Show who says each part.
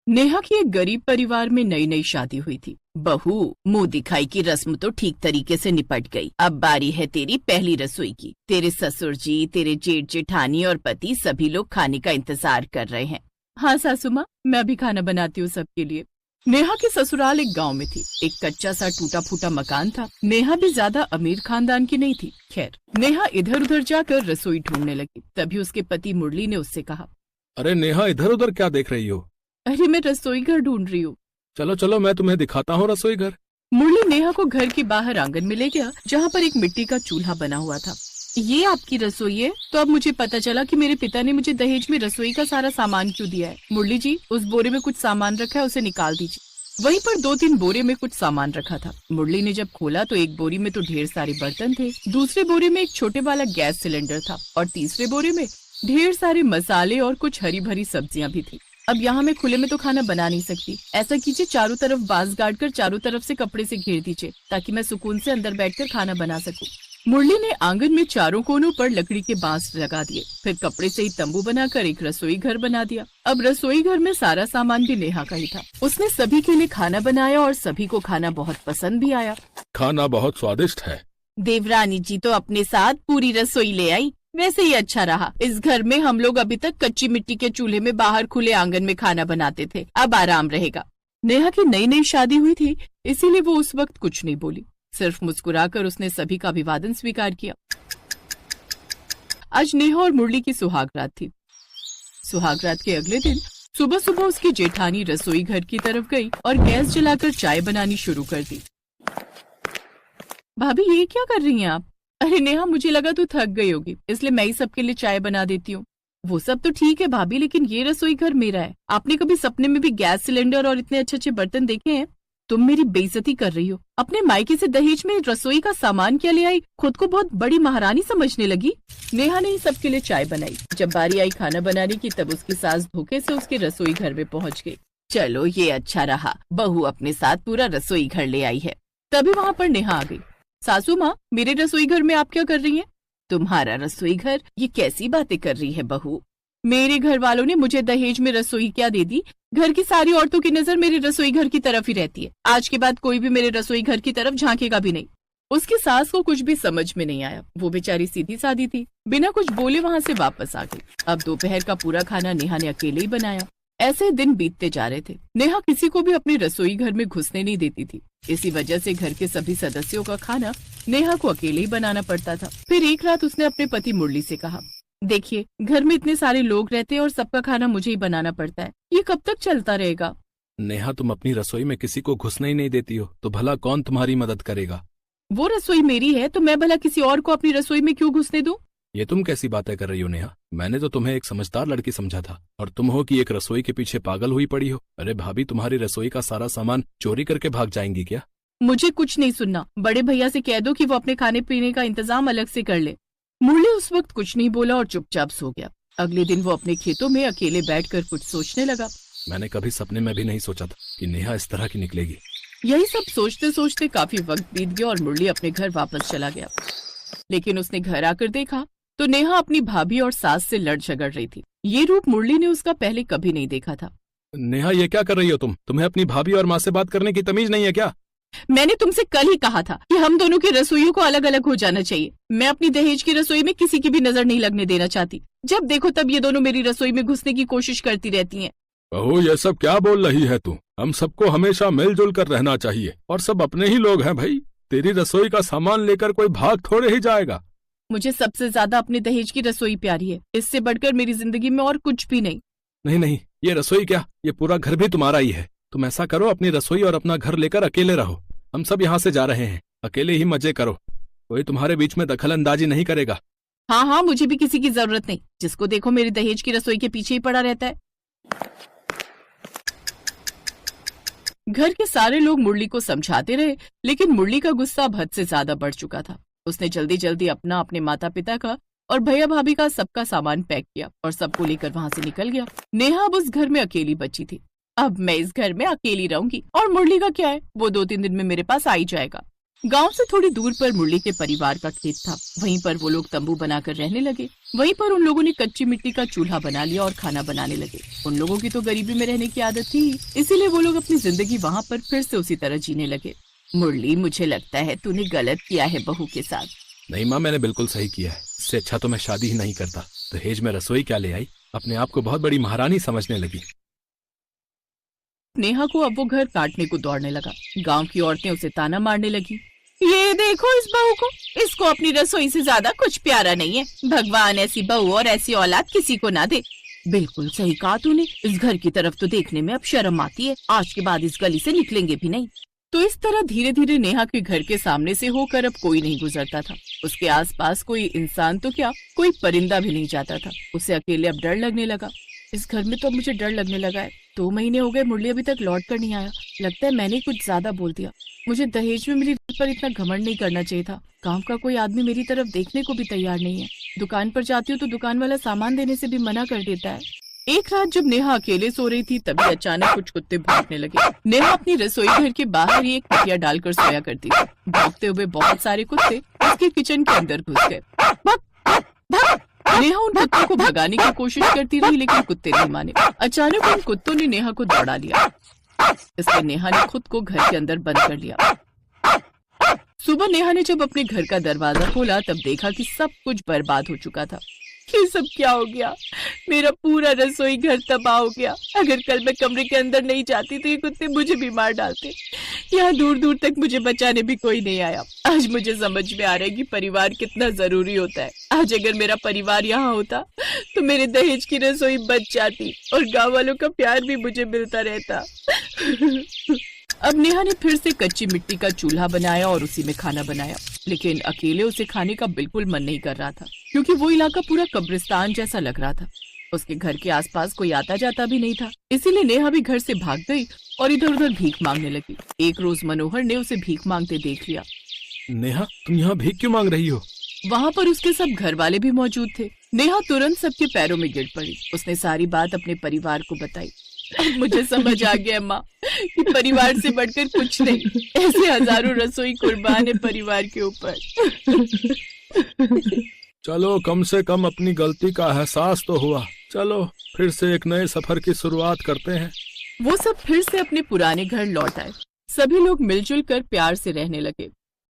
Speaker 1: नेहा की एक गरीब परिवार में नई नई शादी हुई थी। बहू, मुंह दिखाई की रस्म तो ठीक तरीके से निपट गई। अब बारी है तेरी पहली रसोई की। तेरे ससुर जी, तेरे जेठ जेठानी और पति सभी लोग खाने का इंतजार कर रहे हैं। हाँ सासू माँ, मैं अभी खाना बनाती हूँ सबके लिए। नेहा की ससुराल एक गांव में थी। एक कच्चा सा टूटा फूटा मकान था। नेहा भी ज्यादा अमीर खानदान की नहीं थी। खैर, नेहा इधर उधर जाकर रसोई ढूंढने लगी। तभी उसके पति मुरली ने उससे कहा,
Speaker 2: अरे नेहा, इधर उधर क्या देख रही हो?
Speaker 1: अरे मैं रसोई घर ढूंढ रही हूँ।
Speaker 2: चलो चलो, मैं तुम्हें दिखाता हूँ रसोई घर।
Speaker 1: मुरली नेहा को घर के बाहर आंगन में ले गया, जहाँ पर एक मिट्टी का चूल्हा बना हुआ था। ये आपकी रसोई है? तो अब मुझे पता चला कि मेरे पिता ने मुझे दहेज में रसोई का सारा सामान क्यों दिया है। मुरली जी, उस बोरे में कुछ सामान रखा है, उसे निकाल दीजिए। वहीं पर 2-3 बोरे में कुछ सामान रखा था। मुरली ने जब खोला तो एक बोरी में तो ढेर सारे बर्तन थे, दूसरे बोरे में एक छोटे वाला गैस सिलेंडर था और तीसरे बोरे में ढेर सारे मसाले और कुछ हरी भरी सब्जियां भी थी। अब यहाँ मैं खुले में तो खाना बना नहीं सकती। ऐसा कीजिए, चारों तरफ बांस गाड़ कर चारों तरफ से कपड़े से घेर दीजिए, ताकि मैं सुकून से अंदर बैठकर खाना बना सकूं। मुरली ने आंगन में चारों कोनों पर लकड़ी के बांस लगा दिए, फिर कपड़े से ही तंबू बनाकर एक रसोई घर बना दिया। अब रसोई घर में सारा सामान भी नेहा का ही था। उसने सभी के लिए खाना बनाया और सभी को खाना बहुत पसंद भी आया।
Speaker 2: खाना बहुत स्वादिष्ट है।
Speaker 1: देवरानी जी तो अपने साथ पूरी रसोई ले आई। वैसे ही अच्छा रहा। इस घर में हम लोग अभी तक कच्ची मिट्टी के चूल्हे में बाहर खुले आंगन में खाना बनाते थे, अब आराम रहेगा। नेहा की नई नई शादी हुई थी, इसीलिए वो उस वक्त कुछ नहीं बोली। सिर्फ मुस्कुराकर उसने सभी का अभिवादन स्वीकार किया। आज नेहा और मुरली की सुहागरात थी। सुहागरात के अगले दिन सुबह सुबह उसकी जेठानी रसोई घर की तरफ गई और गैस जलाकर चाय बनानी शुरू कर दी। भाभी, ये क्या कर रही हैं आप? अरे नेहा, मुझे लगा तू थक गई होगी, इसलिए मैं ही सबके लिए चाय बना देती हूँ। वो सब तो ठीक है भाभी, लेकिन ये रसोई घर मेरा है। आपने कभी सपने में भी गैस सिलेंडर और इतने अच्छे अच्छे बर्तन देखे हैं? तुम मेरी बेइज्जती कर रही हो। अपने मायके से दहेज में रसोई का सामान क्या ले आई? खुद को बहुत बड़ी महारानी समझने लगी। नेहा ने सबके लिए चाय बनाई। जब बारी आई खाना बनाने की, तब उसकी सास धोखे से उसके रसोई घर में पहुंच गई। चलो, ये अच्छा रहा, बहू अपने साथ पूरा रसोई घर ले आई है। तभी वहाँ पर नेहा आ गई। सासू माँ, मेरे रसोई घर में आप क्या कर रही हैं? तुम्हारा रसोई घर? ये कैसी बातें कर रही है बहू? मेरे घर वालों ने मुझे दहेज में रसोई क्या दे दी? घर की सारी औरतों की नजर मेरे रसोई घर की तरफ ही रहती है। आज के बाद कोई भी मेरे रसोई घर की तरफ झांकेगा भी नहीं। उसकी सास को कुछ भी समझ में नहीं आया। वो बेचारी सीधी सादी थी, बिना कुछ बोले वहाँ से वापस आ गई। अब दोपहर का पूरा खाना नेहा ने अकेले ही बनाया। ऐसे दिन बीतते जा रहे थे। नेहा किसी को भी अपने रसोई घर में घुसने नहीं देती थी। इसी वजह से घर के सभी सदस्यों का खाना नेहा को अकेले ही बनाना पड़ता था। फिर एक रात उसने अपने पति मुरली से कहा, देखिए, घर में इतने सारे लोग रहते हैं और सबका खाना मुझे ही बनाना पड़ता है। ये कब तक चलता रहेगा?
Speaker 2: नेहा, तुम अपनी रसोई में किसी को घुसने ही नहीं देती हो, तो भला कौन तुम्हारी मदद करेगा?
Speaker 1: वो रसोई मेरी है, तो मैं भला किसी और को अपनी रसोई में क्यों घुसने दूं?
Speaker 2: ये तुम कैसी बातें कर रही हो नेहा? मैंने तो तुम्हें एक समझदार लड़की समझा था, और तुम हो कि एक रसोई के पीछे पागल हुई पड़ी हो। अरे भाभी, तुम्हारी रसोई का सारा सामान चोरी करके भाग जाएंगी क्या?
Speaker 1: मुझे कुछ नहीं सुनना। बड़े भैया से कह दो कि वो अपने खाने पीने का इंतजाम अलग से कर ले। मुरली उस वक्त कुछ नहीं बोला और चुपचाप सो गया। अगले दिन वो अपने खेतों में अकेले बैठकर कुछ सोचने लगा।
Speaker 2: मैंने कभी सपने में भी नहीं सोचा था कि नेहा इस तरह की निकलेगी।
Speaker 1: यही सब सोचते सोचते काफी वक्त बीत गया और मुरली अपने घर वापस चला गया। लेकिन उसने घर आकर देखा तो नेहा अपनी भाभी और सास से लड़ झगड़ रही थी। ये रूप मुरली ने उसका पहले कभी नहीं देखा था।
Speaker 2: नेहा, ये क्या कर रही हो तुम? तुम्हें अपनी भाभी और माँ से बात करने की तमीज नहीं है क्या?
Speaker 1: मैंने तुमसे कल ही कहा था कि हम दोनों की रसोइयों को अलग अलग हो जाना चाहिए। मैं अपनी दहेज की रसोई में किसी की भी नजर नहीं लगने देना चाहती। जब देखो तब ये दोनों मेरी रसोई में घुसने की कोशिश करती रहती हैं।
Speaker 2: बहू, ये सब क्या बोल रही है तू? हम सबको हमेशा मिलजुल कर रहना चाहिए, और सब अपने ही लोग हैं भाई। तेरी रसोई का सामान लेकर कोई भाग थोड़े ही जाएगा।
Speaker 1: मुझे सबसे ज्यादा अपने दहेज की रसोई प्यारी है। इससे बढ़कर मेरी जिंदगी में और कुछ भी नहीं।
Speaker 2: नहीं नहीं, ये रसोई क्या, ये पूरा घर भी तुम्हारा ही है। तुम ऐसा करो, अपनी रसोई और अपना घर लेकर अकेले रहो। हम सब यहाँ से जा रहे हैं, अकेले ही मजे करो। कोई तुम्हारे बीच में दखल अंदाजी नहीं करेगा।
Speaker 1: हाँ हाँ, मुझे भी किसी की जरूरत नहीं। जिसको देखो मेरी दहेज की रसोई के पीछे ही पड़ा रहता है। घर के सारे लोग मुरली को समझाते रहे, लेकिन मुरली का गुस्सा अब हद से ज्यादा बढ़ चुका था। उसने जल्दी जल्दी अपना, अपने माता पिता का और भैया भाभी का सबका सामान पैक किया और सबको लेकर वहाँ से निकल गया। नेहा अब उस घर में अकेली बची थी। अब मैं इस घर में अकेली रहूंगी, और मुरली का क्या है, वो 2-3 दिन में मेरे पास आ ही जाएगा। गांव से थोड़ी दूर पर मुरली के परिवार का खेत था। वहीं पर वो लोग तंबू बनाकर रहने लगे। वहीं पर उन लोगों ने कच्ची मिट्टी का चूल्हा बना लिया और खाना बनाने लगे। उन लोगों की तो गरीबी में रहने की आदत थी, इसीलिए वो लोग अपनी जिंदगी वहाँ पर फिर से उसी तरह जीने लगे। मुरली, मुझे लगता है तूने गलत किया है बहू के साथ।
Speaker 2: नहीं माँ, मैंने बिल्कुल सही किया है। इससे अच्छा तो मैं शादी ही नहीं करता। दहेज में रसोई क्या ले आई, अपने आप को बहुत बड़ी महारानी समझने लगी।
Speaker 1: नेहा को अब वो घर काटने को दौड़ने लगा। गांव की औरतें उसे ताना मारने लगी, ये देखो इस बहू को, इसको अपनी रसोई से ज्यादा कुछ प्यारा नहीं है। भगवान ऐसी बहू और ऐसी औलाद किसी को ना दे। बिल्कुल सही कहा तूने, इस घर की तरफ तो देखने में अब शर्म आती है। आज के बाद इस गली से निकलेंगे भी नहीं। तो इस तरह धीरे धीरे नेहा के घर के सामने से होकर अब कोई नहीं गुजरता था। उसके आसपास कोई इंसान तो क्या, कोई परिंदा भी नहीं जाता था। उसे अकेले अब डर लगने लगा। इस घर में तो अब मुझे डर लगने लगा है। 2 महीने हो गए, मुरली अभी तक लौट कर नहीं आया। लगता है मैंने कुछ ज्यादा बोल दिया। मुझे दहेज में मिली पर इतना घमंड नहीं करना चाहिए था। गांव का कोई आदमी मेरी तरफ देखने को भी तैयार नहीं है। दुकान पर जाती हूँ तो दुकान वाला सामान देने से भी मना कर देता है। एक रात जब नेहा अकेले सो रही थी तभी अचानक कुछ कुत्ते भौंकने लगे। नेहा अपनी रसोई घर के बाहर ही एक खटिया डालकर सोया करती थी। भौंकते हुए बहुत सारे कुत्ते उसके किचन के अंदर घुस गए। भाग, भाग, भाग। नेहा उन कुत्तों को भगाने की कोशिश करती रही लेकिन कुत्ते नहीं माने। अचानक उन कुत्तों ने नेहा को दौड़ा लिया। इसलिए नेहा ने खुद को घर के अंदर बंद कर लिया। सुबह नेहा ने जब अपने घर का दरवाजा खोला तब देखा कि सब कुछ बर्बाद हो चुका था। ये सब क्या हो गया? मेरा पूरा रसोई घर तबाह हो गया। अगर कल मैं कमरे के अंदर नहीं जाती तो ये कुत्ते मुझे भी मार डालते। यहाँ दूर दूर तक मुझे बचाने भी कोई नहीं आया। आज मुझे समझ में आ रहा है कि परिवार कितना जरूरी होता है। आज अगर मेरा परिवार यहाँ होता तो मेरे दहेज की रसोई बच जाती और गाँव वालों का प्यार भी मुझे मिलता रहता। अब नेहा ने फिर से कच्ची मिट्टी का चूल्हा बनाया और उसी में खाना बनाया, लेकिन अकेले उसे खाने का बिल्कुल मन नहीं कर रहा था क्योंकि वो इलाका पूरा कब्रिस्तान जैसा लग रहा था। उसके घर के आसपास कोई आता जाता भी नहीं था, इसीलिए नेहा भी घर से भाग गई और इधर उधर भीख मांगने लगी। एक रोज मनोहर ने उसे भीख मांगते देख लिया।
Speaker 2: नेहा, तुम यहाँ भीख क्यों मांग रही हो?
Speaker 1: वहाँ पर उसके सब घर वाले भी मौजूद थे। नेहा तुरंत सबके पैरों में गिर पड़ी। उसने सारी बात अपने परिवार को बताई। अब मुझे समझ आ गया माँ कि परिवार से बढ़कर कुछ नहीं। ऐसे हजारों रसोई कुर्बान है परिवार के ऊपर।
Speaker 2: चलो, कम से कम अपनी गलती का एहसास तो हुआ। चलो फिर से एक नए सफर की शुरुआत करते हैं।
Speaker 1: वो सब फिर से अपने पुराने घर लौट आए। सभी लोग मिलजुल कर प्यार से रहने लगे।